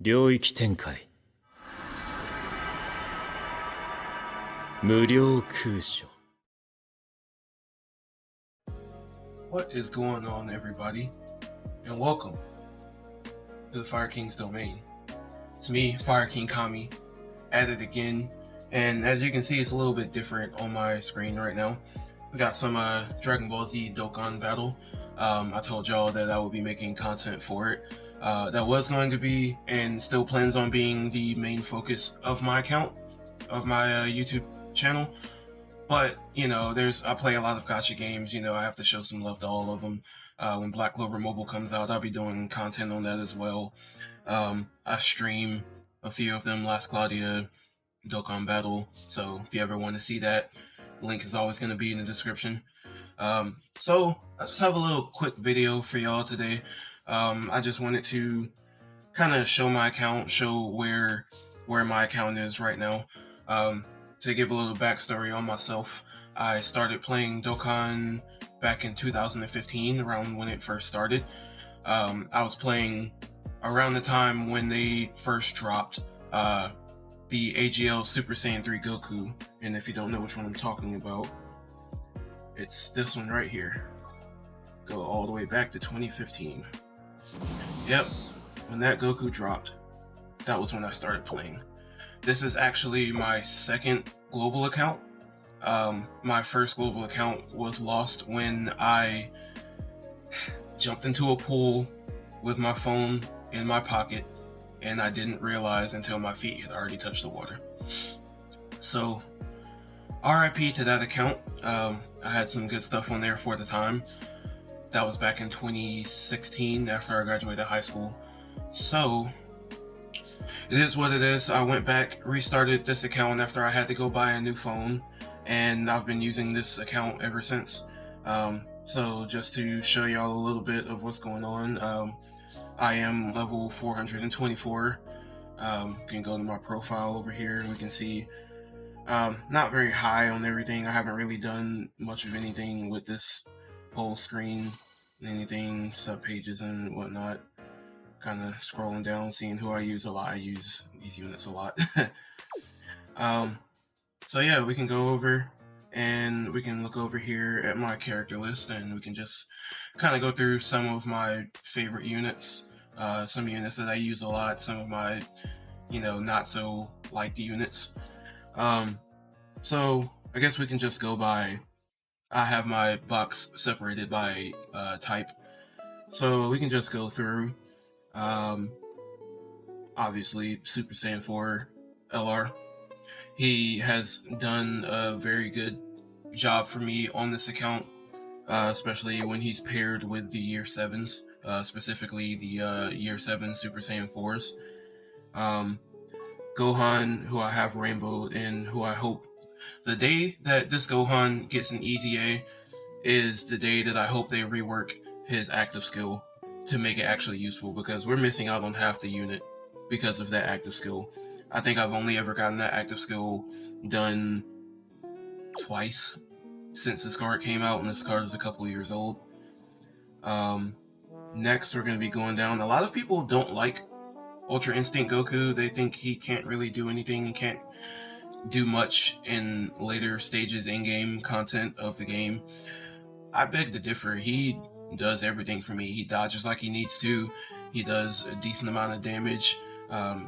領域展開無料空所 What is going on, everybody, and welcome to the Fire King's domain. It's me, Fire King Kami, at it again, and as you can see, it's a little bit different on my screen right now. We got some Dragon Ball Z Dokkan battle. I told y'all that I would be making content for it. That was going to be, and still plans on being, the main focus of my account, of my YouTube channel. But, you know, I play a lot of gacha games, you know, I have to show some love to all of them. When Black Clover Mobile comes out, I'll be doing content on that as well. I stream a few of them, Last Claudia, Dokkan Battle, so if you ever want to see that, link is always going to be in the description. So, I just have a little quick video for y'all today. I just wanted to kind of show my account, show where my account is right now. To give a little backstory on myself, I started playing Dokkan back in 2015, around when it first started. I was playing around the time when they first dropped the AGL Super Saiyan 3 Goku, and if you don't know which one I'm talking about, it's this one right here. Go all the way back to 2015. Yep, when that Goku dropped, that was when I started playing. This is actually my second global account. My first global account was lost when I jumped into a pool with my phone in my pocket, and I didn't realize until my feet had already touched the water. So, RIP to that account. I had some good stuff on there for the time. That was back in 2016 after I graduated high school. So, it is what it is. I went back, restarted this account after I had to go buy a new phone, and I've been using this account ever since. So just to show y'all a little bit of what's going on, I am level 424. You can go to my profile over here and we can see not very high on everything. I haven't really done much of anything with this whole screen, anything, sub-pages and whatnot. Kind of scrolling down, seeing who I use a lot. I use these units a lot. So yeah, we can go over and we can look over here at my character list, and we can just kind of go through some of my favorite units, some units that I use a lot, some of my, you know, not so liked units. So I guess we can just go by, I have my box separated by type, so we can just go through. Obviously, Super Saiyan 4 LR. He has done a very good job for me on this account, especially when he's paired with the Year 7s, specifically the Year 7 Super Saiyan 4s. Gohan, who I have rainbowed, and who I hope the day that this Gohan gets an easy A is the day that I hope they rework his active skill to make it actually useful, because we're missing out on half the unit because of that active skill. I think I've only ever gotten that active skill done twice since this card came out, and this card is a couple years old. Next, we're going to be going down. A lot of people don't like Ultra Instinct Goku. They think he can't really do anything. He can't do much in later stages in-game content of the game. I beg to differ. He does everything for me. He dodges like he needs to. He does a decent amount of damage.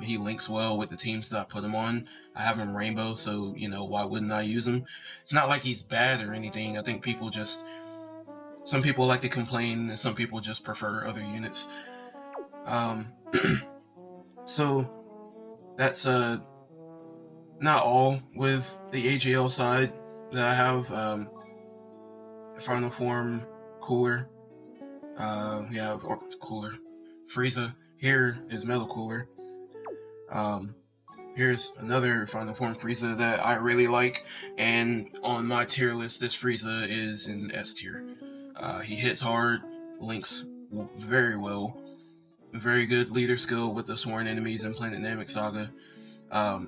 He links well with the teams that I put him on. I have him rainbow, so, you know, why wouldn't I use him? It's not like he's bad or anything. I think some people like to complain, and some people just prefer other units. So, that's not all with the AGL side that I have. Final Form Cooler. We have Cooler. Frieza. Here is Metal Cooler. Here's another Final Form Frieza that I really like, and on my tier list, this Frieza is in S tier. He hits hard, links very well, very good leader skill with the sworn enemies in Planet Namek Saga.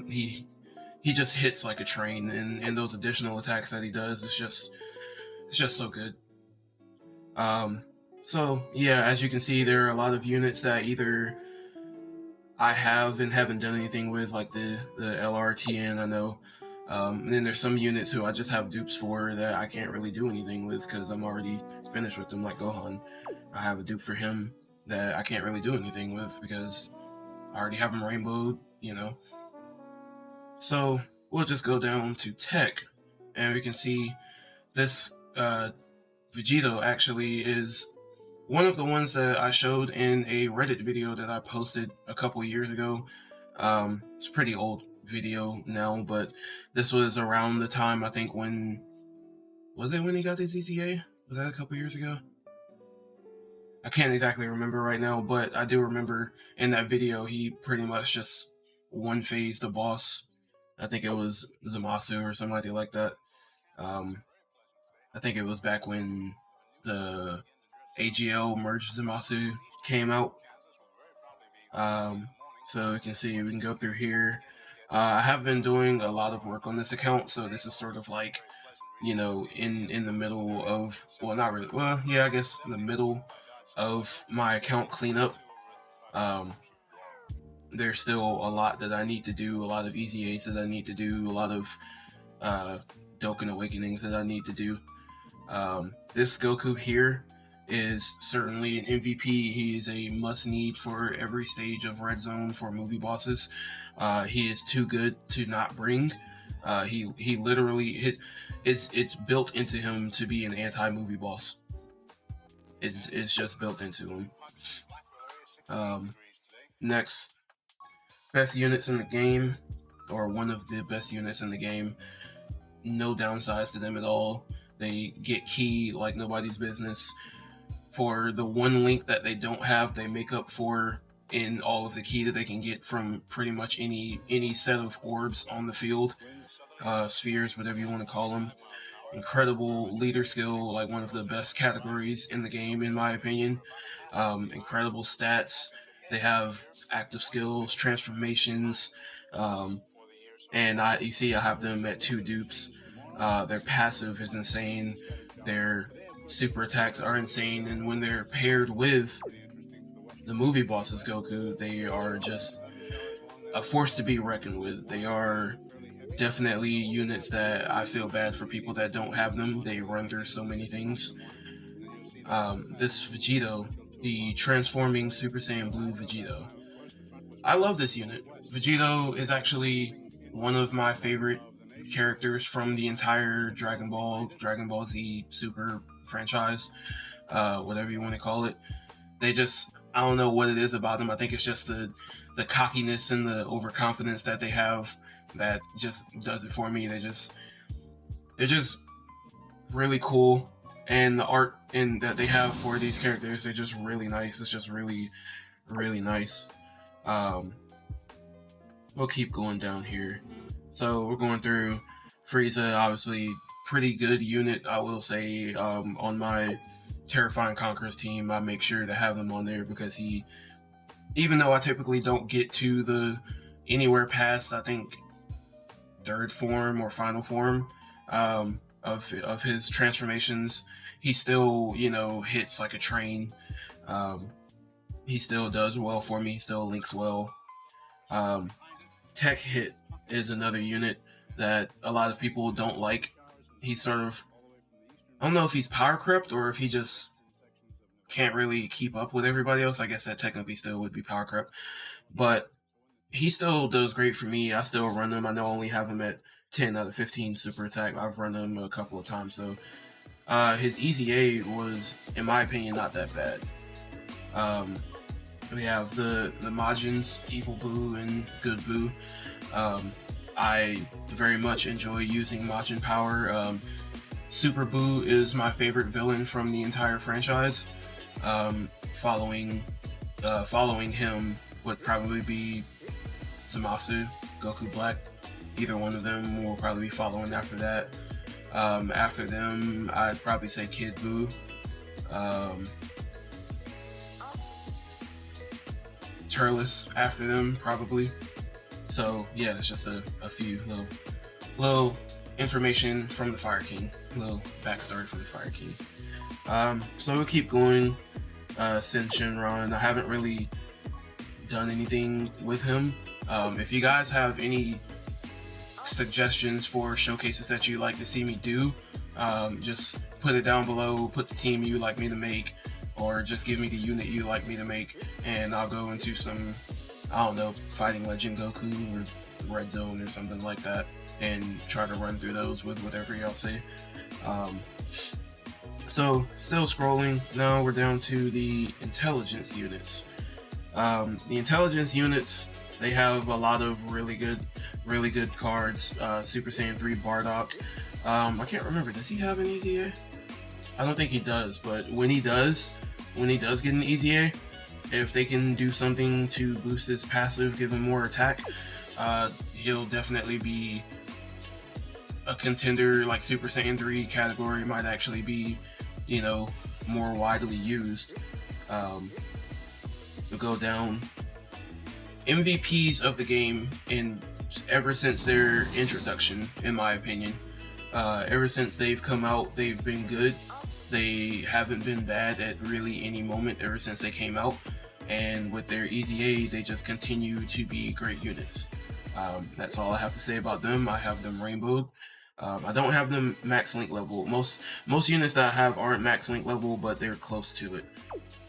He just hits like a train, and those additional attacks that he does, it's just so good. So yeah, as you can see, there are a lot of units that either I have and haven't done anything with, like the LRTN, I know. And then there's some units who I just have dupes for that I can't really do anything with because I'm already finished with them, like Gohan. I have a dupe for him that I can't really do anything with because I already have him rainbowed, you know. So we'll just go down to tech, and we can see this Vegito actually is one of the ones that I showed in a Reddit video that I posted a couple years ago. It's a pretty old video now, but this was around the time, I think, when he got his EZA? Was that a couple years ago? I can't exactly remember right now, but I do remember in that video he pretty much just one-phased the boss. I think it was Zamasu or somebody like that. I think it was back when the AGL merged Zamasu came out. So you can see we can go through here. I have been doing a lot of work on this account, so this is sort of like, you know, in the middle of, well, not really, well, yeah, I guess in the middle of my account cleanup. There's still a lot that I need to do, a lot of EZAs that I need to do, a lot of Dokkan Awakenings that I need to do. This Goku here is certainly an MVP. He is a must-need for every stage of Red Zone for movie bosses. He is too good to not bring. He literally, it's built into him to be an anti-movie boss. It's just built into him. Next, best units in the game, or one of the best units in the game. No downsides to them at all. They get key like nobody's business. For the one link that they don't have, they make up for in all of the key that they can get from pretty much any set of orbs on the field, spheres, whatever you want to call them. Incredible leader skill, like one of the best categories in the game, in my opinion. Incredible stats. They have active skills, transformations, and you see I have them at 2 dupes. Their passive is insane. Their super attacks are insane, and when they're paired with the movie bosses Goku, they are just a force to be reckoned with. They are definitely units that I feel bad for people that don't have them. They run through so many things. This Vegito, the transforming Super Saiyan Blue Vegito. I love this unit. Vegito is actually one of my favorite characters from the entire Dragon Ball Z Super franchise, whatever you want to call it. They just, I don't know what it is about them. I think it's just the cockiness and the overconfidence that they have that just does it for me. They're just really cool, and the art that they have for these characters, they're just really nice. It's just really, really nice. We'll keep going down here. So we're going through Frieza, obviously pretty good unit, I will say. On my Terrifying Conquerors team, I make sure to have him on there because he, even though I typically don't get to the anywhere past, I think, 3rd form or final form of his transformations, he still, you know, hits like a train. He still does well for me. He still links well. Tech Hit is another unit that a lot of people don't like. He's sort of, I don't know if he's power crept or if he just can't really keep up with everybody else. I guess that technically still would be power crept, but he still does great for me. I still run him. I know I only have him at 10 out of 15 super attack. I've run him a couple of times though. His EZA was, in my opinion, not that bad. We have the Majins, Evil Boo and Good Boo. I very much enjoy using Majin power. Super Boo is my favorite villain from the entire franchise. Following him would probably be Zamasu, Goku Black. Either one of them will probably be following after that. After them, I'd probably say Kid Boo. Turles after them, probably. So yeah, it's just a few little information from the Fire King, a little backstory for the Fire King. So we'll keep going. Sin Shinron, I haven't really done anything with him. If you guys have any suggestions for showcases that you'd like to see me do, just put it down below. Put the team you'd like me to make, or just give me the unit you'd like me to make, and I'll go into some, I don't know, Fighting Legend Goku or Red Zone or something like that, and try to run through those with whatever y'all say. So still scrolling. Now we're down to the intelligence units. The intelligence units, they have a lot of really good cards. Super Saiyan 3 Bardock. I can't remember, does he have an EZA? I don't think he does, but when he does get an EZA, if they can do something to boost his passive, give him more attack, he'll definitely be a contender. Like Super Saiyan 3 category might actually be, you know, more widely used. We'll go down. MVPs of the game ever since their introduction, in my opinion. Ever since they've come out, they've been good. They haven't been bad at really any moment ever since they came out. And with their EZA, they just continue to be great units. That's all I have to say about them. I have them rainbowed. I don't have them max link level. Most units that I have aren't max link level, but they're close to it.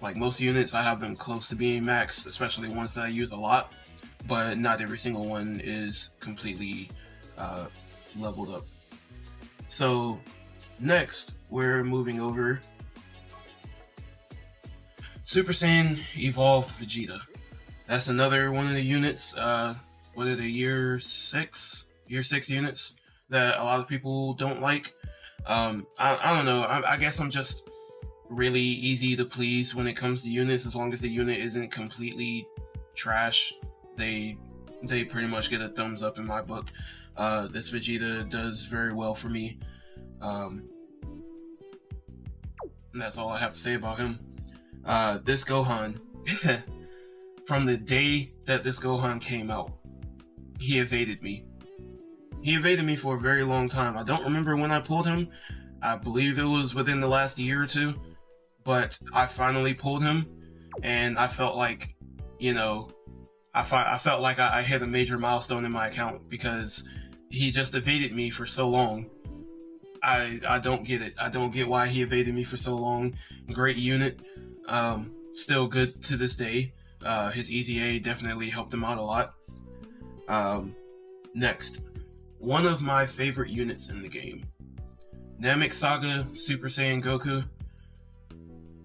Like most units, I have them close to being max, especially ones that I use a lot. But not every single one is completely leveled up. So next, we're moving over. Super Saiyan Evolved Vegeta. That's another one of the units. What are the year 6 units that a lot of people don't like. I don't know. I guess I'm just really easy to please when it comes to units. As long as the unit isn't completely trash, they pretty much get a thumbs up in my book. This Vegeta does very well for me. And that's all I have to say about him. This Gohan, from the day that this Gohan came out, he evaded me. He evaded me for a very long time. I don't remember when I pulled him. I believe it was within the last year or two. But I finally pulled him, and I felt like, you know, I felt like I hit a major milestone in my account, because he just evaded me for so long. I don't get it. I don't get why he evaded me for so long. Great unit. Still good to this day. His EZA definitely helped him out a lot. Next, one of my favorite units in the game, Namek Saga Super Saiyan Goku.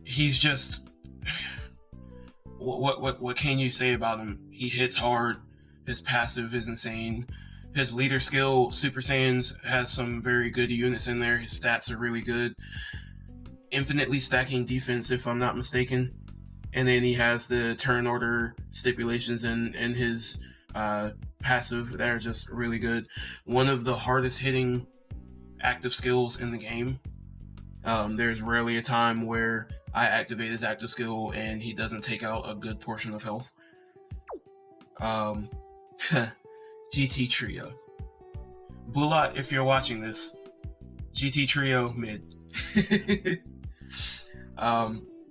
He's just, what can you say about him? He hits hard. His passive is insane. His leader skill, Super Saiyans, has some very good units in there. His stats are really good. Infinitely stacking defense, if I'm not mistaken. And then he has the turn order stipulations in his passive that are just really good. One of the hardest hitting active skills in the game. There's rarely a time where I activate his active skill and he doesn't take out a good portion of health. GT Trio. Bulat, if you're watching this, GT Trio mid.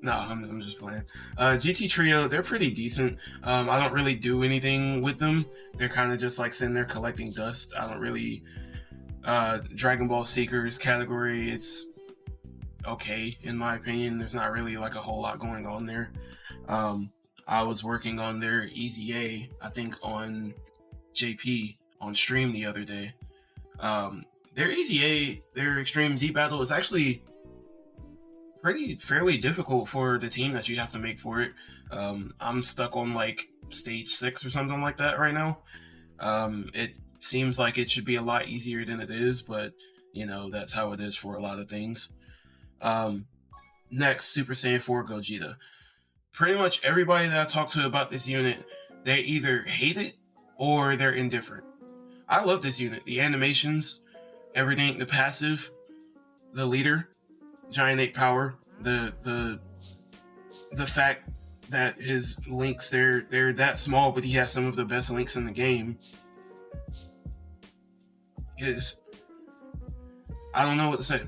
No, I'm just playing. GT Trio, they're pretty decent. I don't really do anything with them. They're kind of just like sitting there collecting dust. I don't really... Dragon Ball Seekers category, it's okay, in my opinion. There's not really like a whole lot going on there. I was working on their EZA, I think on JP, on stream the other day. Their EZA, their Extreme Z Battle, is actually fairly difficult for the team that you have to make for it. I'm stuck on like stage 6 or something like that right now. It seems like it should be a lot easier than it is, but you know, that's how it is for a lot of things. Next, Super Saiyan 4 Gogeta. Pretty much everybody that I talk to about this unit, they either hate it or they're indifferent. I love this unit. The animations, everything, the passive, the leader, Giant Ape Power, the fact that his links, they're that small, but he has some of the best links in the game. I don't know what to say.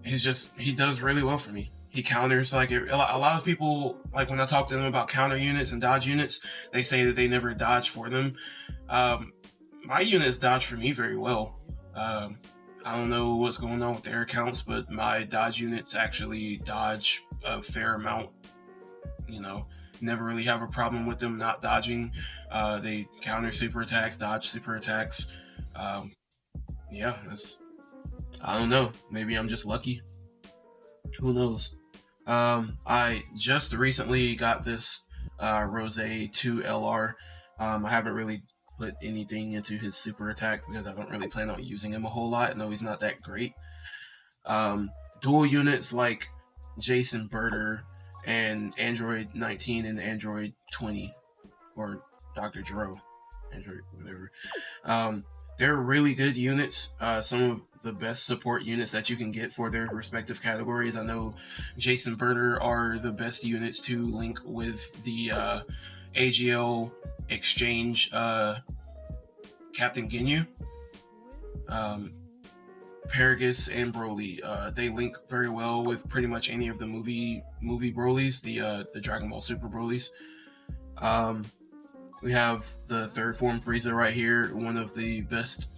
He does really well for me. he counters like a lot of people, like when I talk to them about counter units and dodge units, they say that they never dodge for them. My units dodge for me very well. I don't know what's going on with their accounts, but my dodge units actually dodge a fair amount. You know, never really have a problem with them not dodging. They counter super attacks, dodge super attacks. Yeah, I don't know. Maybe I'm just lucky. Who knows? I just recently got this Rose 2 LR. I haven't really put anything into his super attack because I don't really plan on using him a whole lot. I know he's not that great. Dual units like Jason Birder and Android 19 and Android 20, or Dr. Jero, Android, whatever. They're really good units. Some of the best support units that you can get for their respective categories. I know Jason Birder are the best units to link with the AGL Exchange Captain Ginyu. Paragus and Broly, they link very well with pretty much any of the movie Brolys, the Dragon Ball Super Brolys. We have the third form Frieza right here, one of the best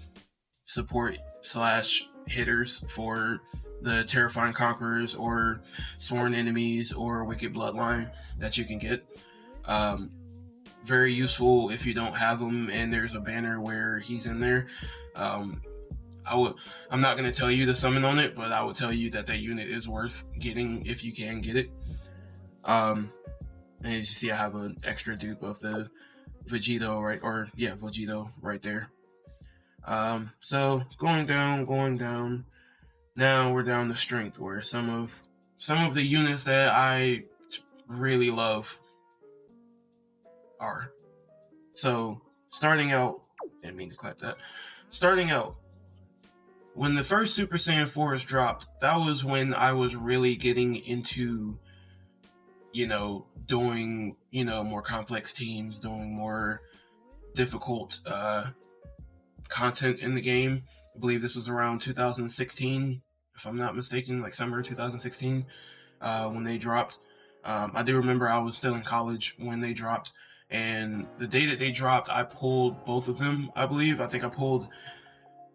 support / hitters for the Terrifying Conquerors or Sworn Enemies or Wicked Bloodline that you can get. Very useful if you don't have him and there's a banner where he's in there. I'm not going to tell you to summon on it, but I would tell you that unit is worth getting if you can get it. And as you see, I have an extra dupe of the Vegito Vegito right there. So going down. Now we're down to strength, where some of the units that I really love are. So starting out, didn't mean to clap that. Starting out, when the first Super Saiyan 4 dropped, that was when I was really getting into, doing, more complex teams, doing more difficult content in the game. I believe this was around 2016, if I'm not mistaken, like summer 2016, when they dropped. I do remember I was still in college when they dropped, and the day that they dropped, I pulled both of them, I believe. I think I pulled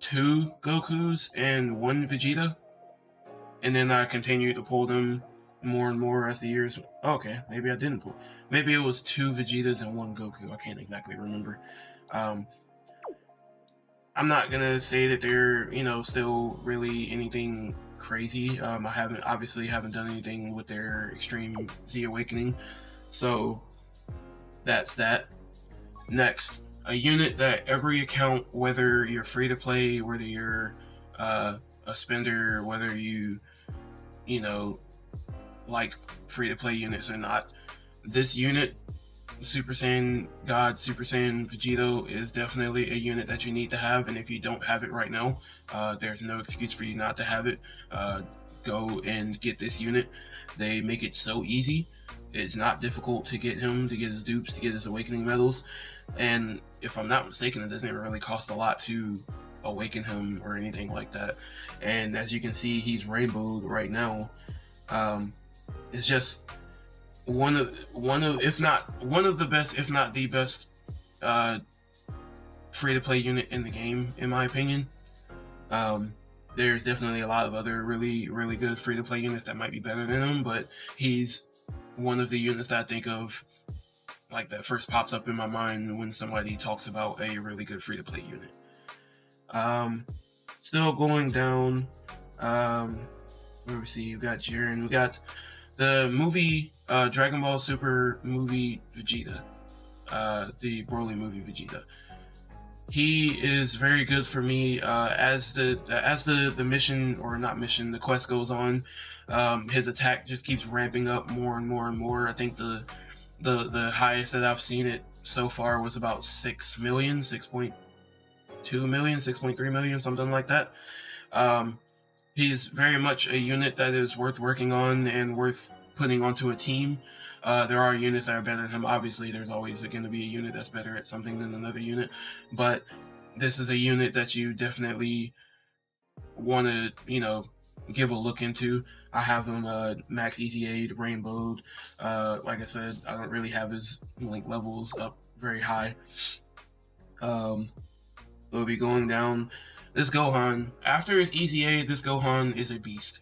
2 Gokus and 1 Vegeta, and then I continued to pull them more and more as the years. Okay, maybe I didn't pull. Maybe it was 2 Vegetas and 1 Goku. I can't exactly remember. I'm not gonna say that they're still really anything crazy. I haven't done anything with their Extreme Z Awakening, so that's that. Next, a unit that every account, whether you're free to play, whether you're a spender, whether you like free to play units or not, this unit, Super Saiyan God, Super Saiyan Vegito, is definitely a unit that you need to have, and if you don't have it right now, there's no excuse for you not to have it. Go and get this unit. They make it so easy. It's not difficult to get him, to get his dupes, to get his awakening medals, and if I'm not mistaken, it doesn't really cost a lot to awaken him or anything like that. And as you can see, he's rainbowed right now. It's just one of the best, if not the best, free-to-play unit in the game, in my opinion. There's definitely a lot of other really, really good free-to-play units that might be better than him, but he's one of the units that I think of, like, that first pops up in my mind when somebody talks about a really good free-to-play unit. Still going down, let me see, you got Jiren, we got the movie, Dragon Ball Super movie Vegeta, the Broly movie Vegeta. He is very good for me as the mission, or not mission, the quest goes on. His attack just keeps ramping up more and more and more. I think the highest that I've seen it so far was about 6 million, 6.2 million, 6.3 million, something like that. He's very much a unit that is worth working on and worth putting onto a team. There are units that are better than him. Obviously, there's always going to be a unit that's better at something than another unit, but this is a unit that you definitely want to, give a look into. I have him max easy aid, rainbowed. Like I said, I don't really have his link levels up very high. We'll be going down this Gohan. After his easy aid, this Gohan is a beast.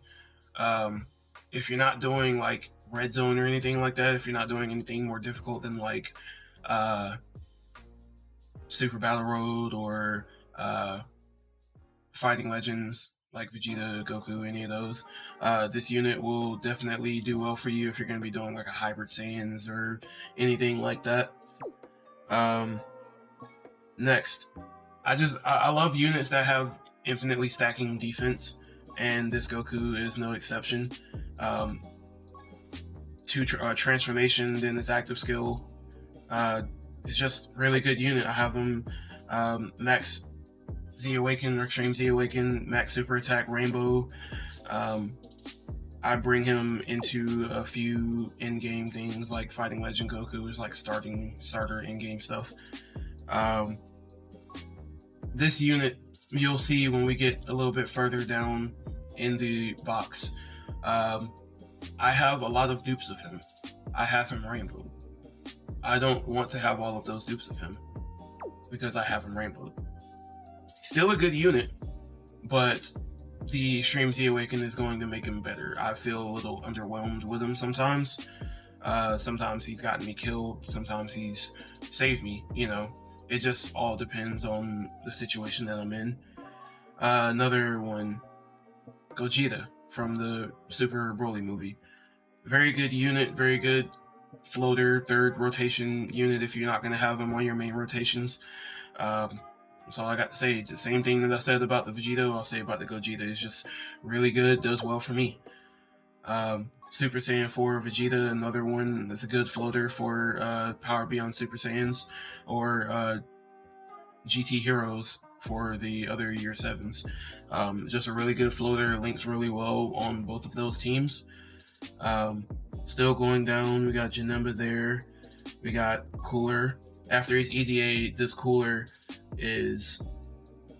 If you're not doing like red zone or anything like that, if you're not doing anything more difficult than like Super Battle Road or Fighting Legends like Vegeta, Goku, any of those, this unit will definitely do well for you if you're going to be doing like a Hybrid Saiyans or anything like that. Next, I love units that have infinitely stacking defense, and this Goku is no exception. Transformation, then his active skill. It's just really good unit. I have him max Z Awaken or Extreme Z Awaken, max super attack, rainbow. I bring him into a few in-game things like Fighting Legend Goku is like starter in-game stuff. This unit you'll see when we get a little bit further down in the box. I have a lot of dupes of him. I have him rainbow. I don't want to have all of those dupes of him because I have him rainbow. Still a good unit, but the Extreme Z Awaken is going to make him better. I feel a little underwhelmed with him sometimes. Sometimes he's gotten me killed, sometimes he's saved me, you know. It just all depends on the situation that I'm in. Another one, Gogeta from the Super Broly movie. Very good unit, very good floater, third rotation unit if you're not going to have him on your main rotations. That's all I got to say. The same thing that I said about the Vegeta, I'll say about the Gogeta. It's just really good, does well for me. Super Saiyan 4 Vegeta, another one that's a good floater for Power Beyond Super Saiyans, or GT Heroes for the other Year 7s. Just a really good floater, links really well on both of those teams. Still going down, we got Janemba there, we got Cooler. After his Easy A, this Cooler is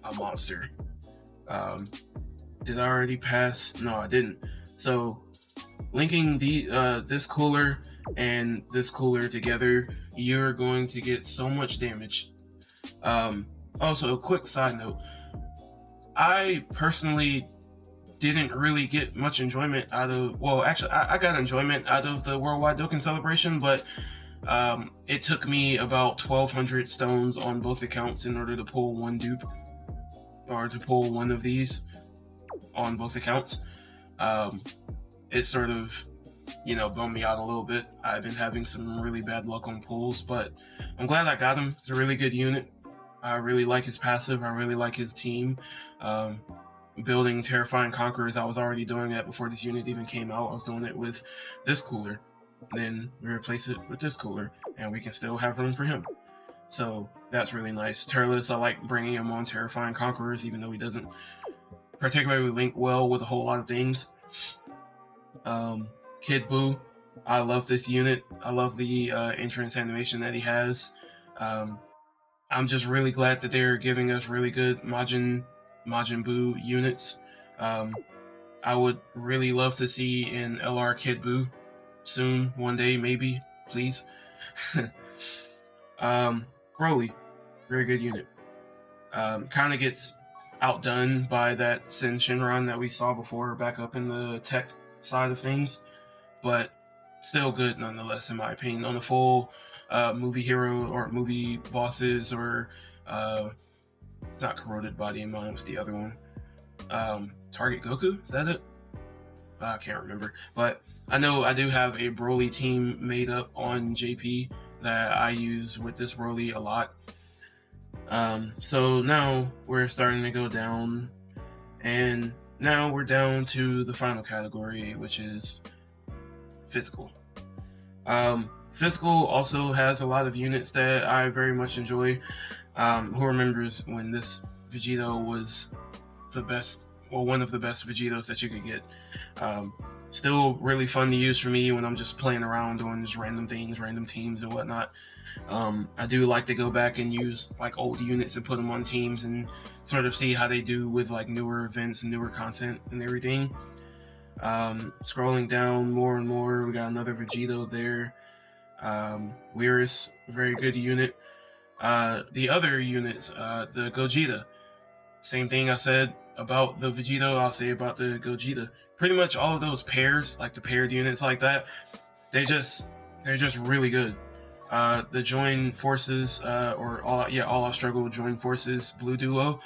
a monster. Did I already pass? No, I didn't. So linking this Cooler and this Cooler together, you're going to get so much damage. Also, a quick side note, I personally didn't really get much enjoyment out of, well, actually, I got enjoyment out of the Worldwide Dokkan Celebration, but it took me about 1,200 stones on both accounts in order to pull one dupe, or to pull one of these on both accounts. It sort of, you know, bummed me out a little bit. I've been having some really bad luck on pulls, but I'm glad I got him. It's a really good unit. I really like his passive. I really like his team. Building Terrifying Conquerors, I was already doing that before this unit even came out. I was doing it with this Cooler. Then we replace it with this Cooler, and we can still have room for him. So that's really nice. Turles, I like bringing him on Terrifying Conquerors, even though he doesn't particularly link well with a whole lot of things. Kid Buu, I love this unit. I love the entrance animation that he has. I'm just really glad that they're giving us really good Majin Buu units. I would really love to see an LR Kid Buu soon, one day, maybe, please. Broly, very good unit. Kind of gets outdone by that Sin Shinron that we saw before back up in the tech side of things, but still good nonetheless, in my opinion. On a full movie hero or movie bosses, or it's not Corroded Body in mind, it's the other one. Target Goku, is that it? I can't remember, but I know I do have a Broly team made up on JP that I use with this Broly a lot. So now we're starting to go down, and now we're down to the final category, which is physical. Physical also has a lot of units that I very much enjoy. Who remembers when this Vegito was the best, well, one of the best Vegetos that you could get? Still really fun to use for me when I'm just playing around doing just random things, random teams and whatnot. I do like to go back and use like old units and put them on teams and sort of see how they do with like newer events and newer content and everything. Scrolling down more and more, we got another Vegito there. Weirus, very good unit. The other units, the Gogeta. Same thing I said about the Vegito, I'll say about the Gogeta. Pretty much all of those pairs, like the paired units like that, they're just really good. The join forces, or all out struggle join forces blue duo.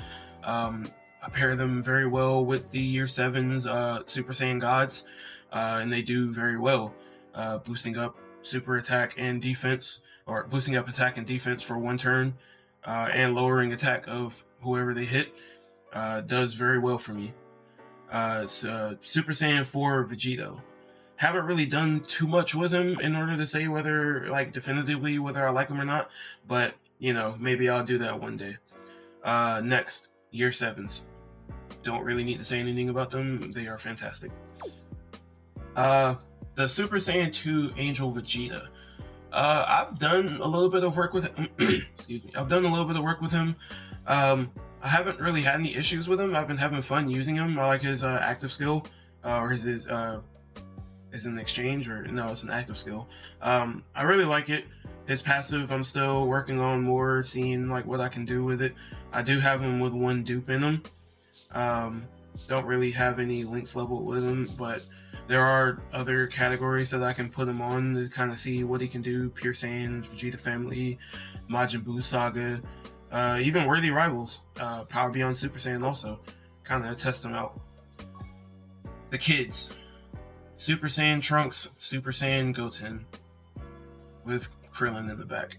I pair them very well with the Year 7's Super Saiyan Gods, and they do very well, boosting up super attack and defense, or boosting up attack and defense for one turn, and lowering attack of whoever they hit. Does very well for me. Super Saiyan 4 Vegito. Haven't really done too much with him in order to say whether, like, definitively whether I like him or not, but, you know, maybe I'll do that one day. Next, Year 7s. Don't really need to say anything about them. They are fantastic. The Super Saiyan 2 Angel Vegeta. I've done a little bit of work with him. Excuse me. I've done a little bit of work with him. I haven't really had any issues with him. I've been having fun using him. I like his active skill, or his is an exchange, or no, it's an active skill. I really like it. His passive, I'm still working on more, seeing like what I can do with it. I do have him with one dupe in him. Don't really have any links level with him, but there are other categories that I can put him on to kind of see what he can do. Pure Saiyan, Vegeta Family, Majin Buu Saga, even Worthy Rivals, Power Beyond Super Saiyan also, kind of test them out. The kids, Super Saiyan Trunks, Super Saiyan Goten, with Krillin in the back.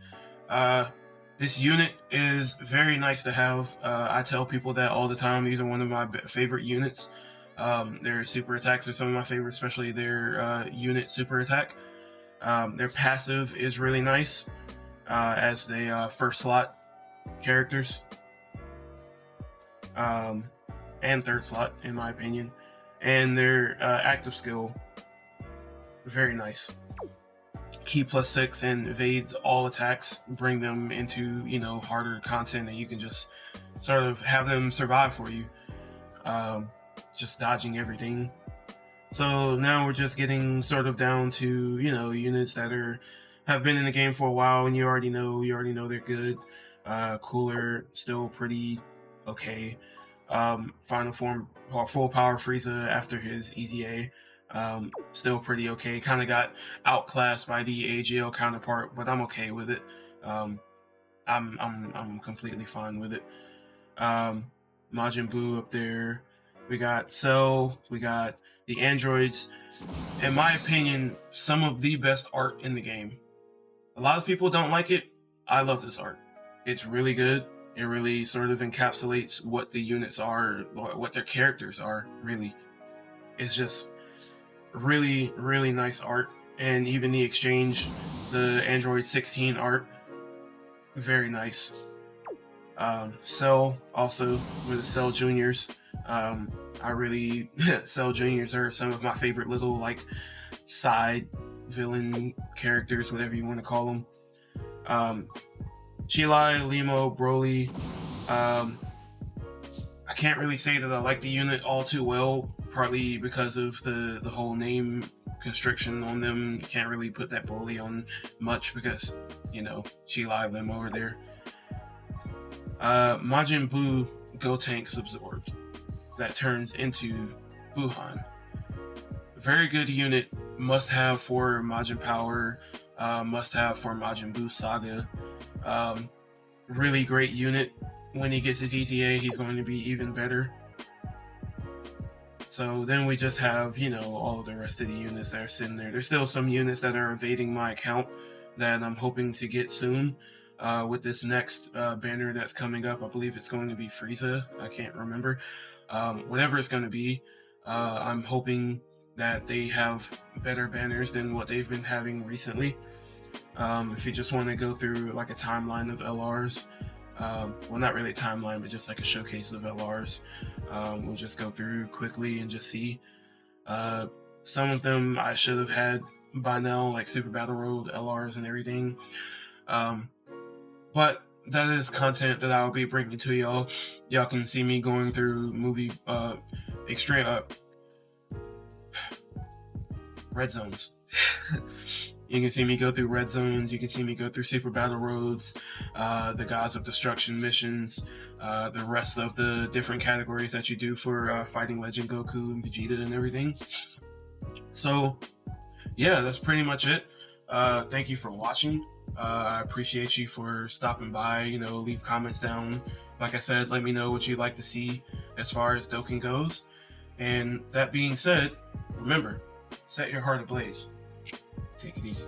This unit is very nice to have. I tell people that all the time. These are one of my favorite units. Their super attacks are some of my favorites, especially their unit super attack. Their passive is really nice, as they first slot characters, and third slot in my opinion. And their active skill, very nice. Key +6 and evades all attacks, bring them into, you know, harder content, and you can just sort of have them survive for you, just dodging everything. So now we're just getting sort of down to, you know, units that have been in the game for a while, and you already know they're good. Cooler, still pretty okay. Final form, or full power Frieza after his EZA. Still pretty okay. Kind of got outclassed by the AGL counterpart, but I'm okay with it. I'm completely fine with it. Majin Buu up there. We got Cell. We got the androids. In my opinion, some of the best art in the game. A lot of people don't like it. I love this art. It's really good. It really sort of encapsulates what the units are, what their characters are, really. It's just really, really nice art. And even the exchange, the Android 16 art, very nice. Cell, also, with the Cell Juniors. I really, Cell Juniors are some of my favorite little, like, side villain characters, whatever you want to call them. Chilai, Limo, Broly. I can't really say that I like the unit all too well, partly because of the whole name constriction on them. You can't really put that Broly on much because, you know, Chilai, Limo are there. Majin Buu Gotank's absorbed. That turns into Buhan. Very good unit, must have for Majin Power, must have for Majin Buu Saga. Really great unit. When he gets his EZA, he's going to be even better. So then we just have, you know, all of the rest of the units that are sitting there. There's still some units that are evading my account that I'm hoping to get soon. With this next banner that's coming up, I believe it's going to be Frieza. I can't remember. Whatever it's going to be, I'm hoping that they have better banners than what they've been having recently. If you just want to go through like a timeline of LRs, well, not really a timeline, but just like a showcase of LRs, we'll just go through quickly and just see. Some of them I should have had by now, like Super Battle Road LRs and everything. But that is content that I'll be bringing to y'all. Y'all can see me going through movie extreme red zones. You can see me go through red zones. You can see me go through super battle roads, the Gods of Destruction missions, the rest of the different categories that you do for fighting Legend Goku and Vegeta and everything. So, yeah, that's pretty much it. Thank you for watching. I appreciate you for stopping by. Leave comments down. Like I said, let me know what you'd like to see as far as Dokkan goes. And that being said, remember, set your heart ablaze. Take it easy.